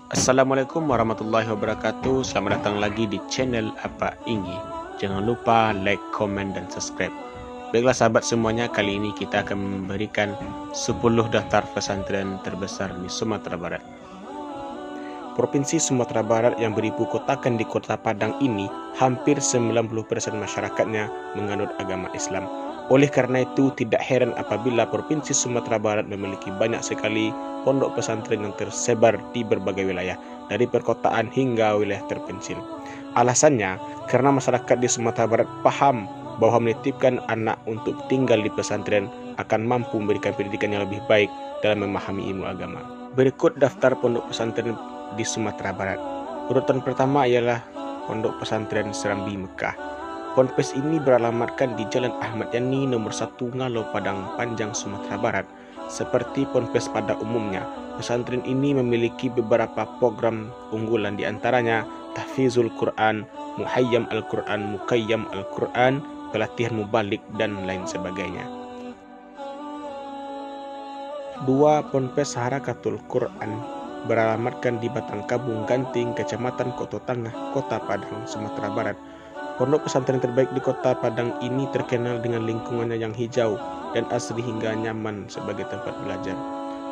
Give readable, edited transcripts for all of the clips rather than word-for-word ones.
Assalamualaikum warahmatullahi wabarakatuh. Selamat datang lagi di channel Apa Inggi. Jangan lupa like, comment, dan subscribe. Baiklah sahabat semuanya, kali ini kita akan memberikan 10 daftar pesantren terbesar di Sumatera Barat. Provinsi Sumatera Barat yang beribu kotakan di Kota Padang ini, hampir 90% masyarakatnya menganut agama Islam. Oleh karena itu, tidak heran apabila Provinsi Sumatera Barat memiliki banyak sekali pondok pesantren yang tersebar di berbagai wilayah, dari perkotaan hingga wilayah terpencil. Alasannya, karena masyarakat di Sumatera Barat paham bahwa menitipkan anak untuk tinggal di pesantren akan mampu memberikan pendidikan yang lebih baik dalam memahami ilmu agama. Berikut daftar pondok pesantren di Sumatera Barat. Urutan pertama ialah Pondok Pesantren Serambi Mekah. Ponpes ini beralamatkan di Jalan Ahmad Yani nomor 1 Ngalo, Padang Panjang, Sumatera Barat. Seperti ponpes pada umumnya, pesantren ini memiliki beberapa program unggulan, di antaranya Tahfizul Quran, Muhayyam Al-Quran, Muqayyam Al-Quran, pelatihan mubalik, dan lain sebagainya. 2. Ponpes Harakatul Quran beralamatkan di Batangkabung Ganting, Kecamatan Koto Tangah, Kota Padang, Sumatera Barat. Pondok pesantren terbaik di Kota Padang ini terkenal dengan lingkungannya yang hijau dan asri hingga nyaman sebagai tempat belajar.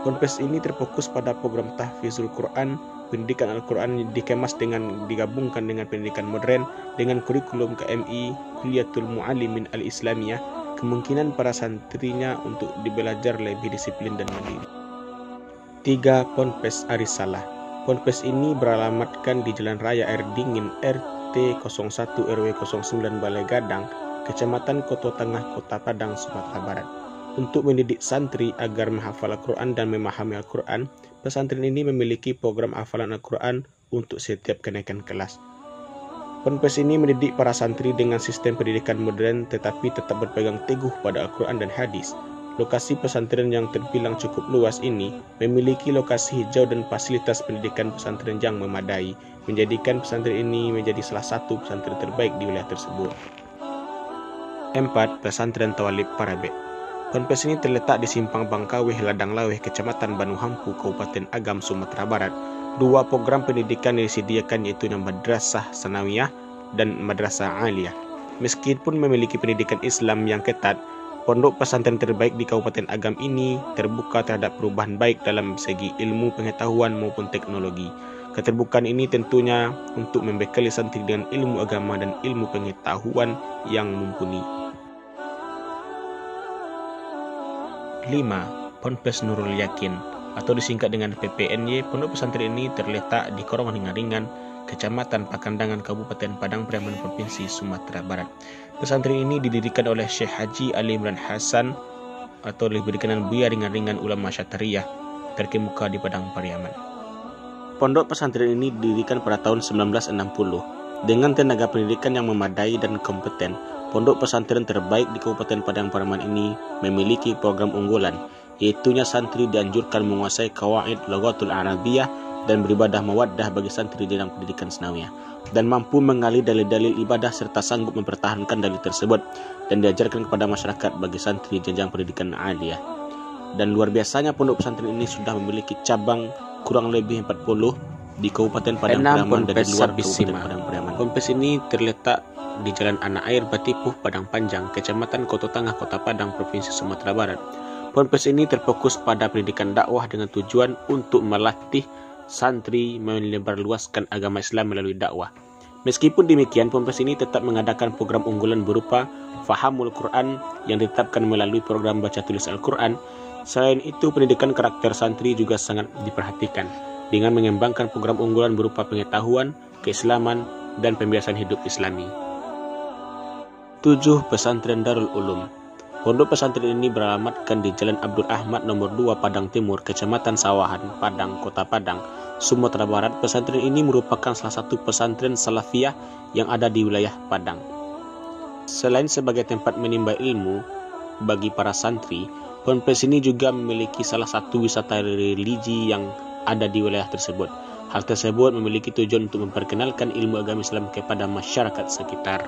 Ponpes ini terfokus pada program Tahfizul Quran. Pendidikan Al-Quran digabungkan dengan pendidikan modern dengan kurikulum KMI, Kuliatul Mu'allimin Al-Islamiyah. Kemungkinan para santrinya untuk belajar lebih disiplin dan mandiri. 3. Ponpes Arisalah. Ponpes ini beralamatkan di Jalan Raya Air Dingin RT 01 RW 09 Balai Gadang, Kecamatan Koto Tangah, Kota Padang, Sumatera Barat. Untuk mendidik santri agar menghafal Al-Quran dan memahami Al-Quran, pesantren ini memiliki program hafalan Al-Quran untuk setiap kenaikan kelas. Ponpes ini mendidik para santri dengan sistem pendidikan modern tetapi tetap berpegang teguh pada Al-Quran dan hadis. Lokasi pesantren yang terbilang cukup luas ini memiliki lokasi hijau dan fasilitas pendidikan pesantren yang memadai, menjadikan pesantren ini menjadi salah satu pesantren terbaik di wilayah tersebut. 4. Pesantren Tawalib Parabe. Ponpes ini terletak di Simpang Bangkaweh, Ladang Laweh, Kecamatan Banu Hampu, Kabupaten Agam, Sumatera Barat. 2 program pendidikan yang disediakan yaitu Madrasah Sanawiyah dan Madrasah Aliyah. Meskipun memiliki pendidikan Islam yang ketat, pondok pesantren terbaik di Kabupaten Agam ini terbuka terhadap perubahan baik dalam segi ilmu pengetahuan maupun teknologi. Keterbukaan ini tentunya untuk membekali santri dengan ilmu agama dan ilmu pengetahuan yang mumpuni. 5. Ponpes Nurul Yakin atau disingkat dengan PPNY. Pondok pesantren ini terletak di Korong Ringan, Kecamatan Pakandangan, Kabupaten Padang Pariaman, Provinsi Sumatera Barat. Pesantren ini didirikan oleh Syekh Haji Ali Imran Hasan atau lebih dikenal Buya Ringan Ulama Syatriyah terkemuka di Padang Pariaman. Pondok pesantren ini didirikan pada tahun 1960 dengan tenaga pendidikan yang memadai dan kompeten. Pondok pesantren terbaik di Kabupaten Padang Pariaman ini memiliki program unggulan, yaitunya santri dianjurkan menguasai qawaid lughatul Arabiyah dan beribadah mawaddah bagi santri dalam pendidikan sanawiyah, dan mampu mengali dalil-dalil ibadah serta sanggup mempertahankan dalil tersebut dan diajarkan kepada masyarakat bagi santri jenjang pendidikan aliyah. Dan luar biasanya pondok pesantren ini sudah memiliki cabang kurang lebih 40 di Kabupaten Padang Pariaman dan di luar Kabupaten Padang Pariaman. Ponpes ini terletak di Jalan Anak Air Batipuh, Padang Panjang, Kecamatan Koto Tangah, Kota Padang, Provinsi Sumatera Barat. Ponpes ini terfokus pada pendidikan dakwah dengan tujuan untuk melatih santri melebarluaskan agama Islam melalui dakwah. Meskipun demikian, ponpes ini tetap mengadakan program unggulan berupa Fahamul Quran yang ditetapkan melalui program baca tulis Al-Quran. Selain itu, pendidikan karakter santri juga sangat diperhatikan dengan mengembangkan program unggulan berupa pengetahuan, keislaman, dan pembiasan hidup Islami. 7. Pesantren Darul Ulum. Pondok pesantren ini beralamatkan di Jalan Abdul Ahmad nomor 2 Padang Timur, Kecamatan Sawahan, Padang, Kota Padang, Sumatera Barat. Pesantren ini merupakan salah satu pesantren salafiyah yang ada di wilayah Padang. Selain sebagai tempat menimba ilmu bagi para santri, ponpes ini juga memiliki salah satu wisata religi yang ada di wilayah tersebut. Hal tersebut memiliki tujuan untuk memperkenalkan ilmu agama Islam kepada masyarakat sekitar.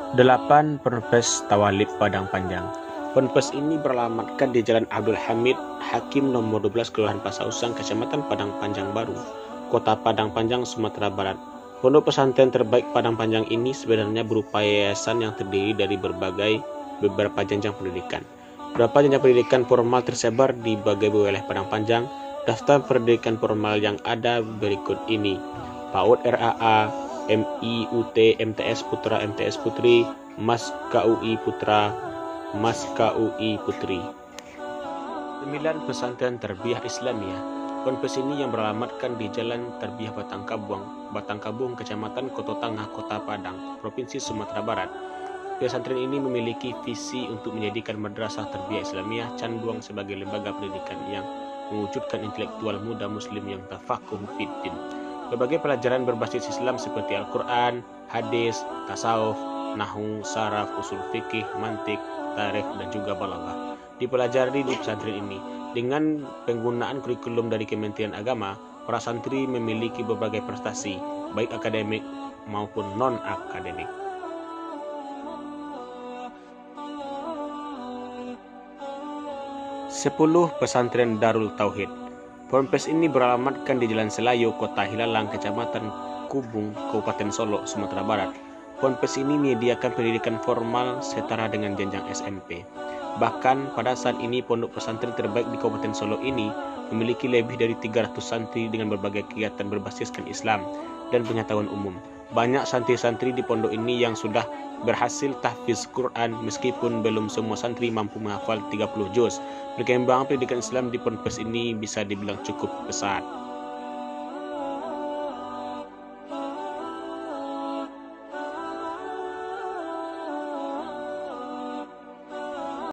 8. Ponpes Tawalib Padang Panjang. Ponpes ini beralamatkan di Jalan Abdul Hamid Hakim nomor 12 Kelurahan Pasar Usang, Kecamatan Padang Panjang Baru, Kota Padang Panjang, Sumatera Barat. Pondok pesantren terbaik Padang Panjang ini sebenarnya berupa yayasan yang terdiri dari beberapa jenjang pendidikan. Beberapa jenjang pendidikan formal tersebar di berbagai wilayah Padang Panjang. Daftar pendidikan formal yang ada berikut ini: PAUD RAA, MIUT, MTS Putra, MTS Putri, Mas KUI Putra, Mas KUI Putri. 9 pesantren tarbiyah Islamiyah. Ponpes ini yang beralamatkan di Jalan Tarbiyah Batangkabung, Kecamatan Koto Tangah, Kota Padang, Provinsi Sumatera Barat. Pesantren ini memiliki visi untuk menjadikan madrasah tarbiyah Islamiyah Canduang sebagai lembaga pendidikan yang mewujudkan intelektual muda muslim yang tafakuh fiddin. Berbagai pelajaran berbasis Islam seperti Al-Quran, hadis, tasawuf, nahwu, saraf, usul fikih, mantik, tarikh, dan juga balaghah dipelajari di pesantren ini. Dengan penggunaan kurikulum dari Kementerian Agama, para santri memiliki berbagai prestasi, baik akademik maupun non-akademik. Sepuluh Pesantren Darul Tauhid. Ponpes ini beralamatkan di Jalan Selayu, Kota Hilalang, Kecamatan Kubung, Kabupaten Solo, Sumatera Barat. Ponpes ini menyediakan pendidikan formal setara dengan jenjang SMP. Bahkan pada saat ini pondok pesantren terbaik di Kabupaten Solo ini memiliki lebih dari 300 santri dengan berbagai kegiatan berbasiskan Islam dan pengetahuan umum. Banyak santri-santri di pondok ini yang sudah berhasil tahfiz Quran meskipun belum semua santri mampu menghafal 30 juz. Perkembangan pendidikan Islam di ponpes ini bisa dibilang cukup pesat.